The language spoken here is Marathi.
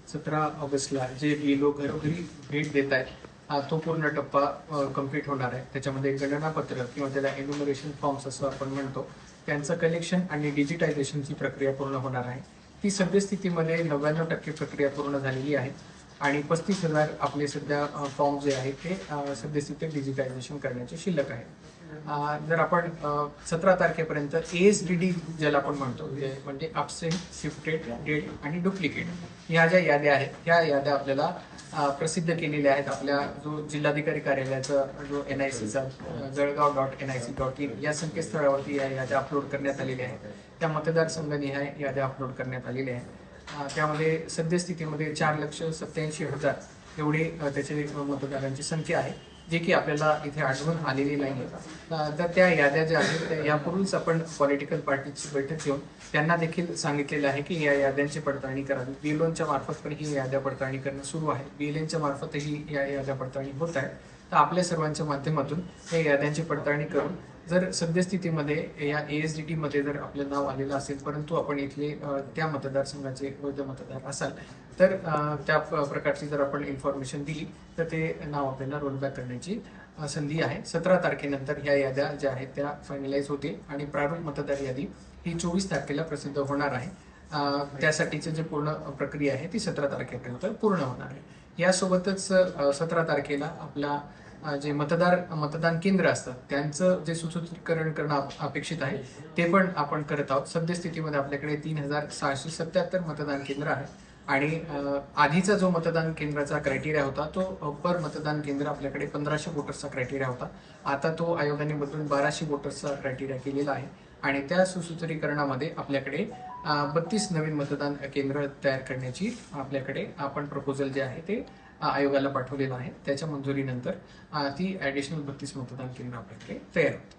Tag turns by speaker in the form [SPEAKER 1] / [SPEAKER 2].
[SPEAKER 1] 17 ऑगस्टला जे BLO घरोघरी भेट देत आहेत तो पूर्ण टप्पा कंप्लीट होणार आहे। त्याच्यामध्ये गणनापत्र किंवा त्याला एन्युमरेशन फॉर्म्स असं आपण म्हणतो त्यांचं कलेक्शन आणि डिजिटायझेशनची प्रक्रिया पूर्ण होणार आहे। ती सद्यस्थितीमध्ये 99% प्रक्रिया पूर्ण झालेली आहे आणि 35,000 आपले सध्या फॉर्म जे आहेत ते सद्यस्थितीत डिजिटायझेशन करण्याचे शिल्लक आहे। जर आपण 17 तारखेपर्यंत ASDD ज्याला आपण म्हणतो म्हणजे अपसेंट, शिफ्टेड, डेड आणि डुप्लिकेट ह्या ज्या याद्या आहेत त्या याद्या आपल्याला प्रसिद्ध केलेल्या आहेत। आपल्या जो जिल्हाधिकारी कार्यालयाचा जो NICचा जळगाव.nic.in या संकेतस्थळावरती या याद्या अपलोड करण्यात आलेल्या आहेत। त्या मतदारसंघनिहाय याद्या अपलोड करण्यात आलेल्या आहेत। त्यामध्ये सद्यस्थितीमध्ये 4,87,000 एवढी त्याचे मतदारांची संख्या आहे, जे की आपल्याला इथे आढळून आलेली नाही। तर त्या याद्या ज्या आहेत यापूर्वीच आपण पॉलिटिकल पार्टीची बैठक घेऊन त्यांना देखील सांगितलेलं आहे की या याद्यांची पडताळणी करावी। BLOच्या मार्फत पण ही याद्या पडताळणी करणं सुरू आहे। BLNच्या मार्फतही या याद्या पडताळणी होत आहे। तर आपल्या सर्वांच्या माध्यमातून या याद्यांची पडताळणी करून जर सद्यस्थितीमध्ये या ASDD मध्ये जर आपलं नाव आलेलं असेल परंतु आपण इथले त्या मतदारसंघाचे वैध मतदार असाल तर त्या प्रकारची जर आपण इन्फॉर्मेशन दिली तर ते नाव आपल्याला रोलबॅक करण्याची संधी आहे। 17 तारखेनंतर ह्या याद्या ज्या आहेत त्या फायनलाइज होतील आणि प्रारूप मतदार यादी ही 24 तारखेला प्रसिद्ध होणार आहे। त्यासाठीची जी पूर्ण प्रक्रिया आहे ती 17 तारखेपर्यंत पूर्ण होणार आहे। यासोबतच 17 तारखेला आपला जे मतदान केंद्र असतात त्यांचं जे सुसूत्रीकरण करणं अपेक्षित आहे ते पण आपण करत आहोत। सद्यस्थितीमध्ये आपल्याकडे 3,677 मतदान केंद्र आहे आणि आधीचा जो मतदान केंद्राचा क्रायटेरिया होता तो पर मतदान केंद्र आपल्याकडे 1500 वोटर्सचा क्रायटेरिया होता। आता तो आयोगाने बदलून 1200 वोटर्सचा क्रायटेरिया केलेला आहे आणि त्या सुसूत्रीकरणामध्ये आपल्याकडे 32 नवीन मतदान केंद्र तयार करण्याची आपल्याकडे आपण प्रपोजल जे आहे ते आयोगाला पाठवलेलं आहे। त्याच्या मंजुरीनंतर ती ॲडिशनल 32 मतदान केंद्र आपल्याकडे तयार होतात।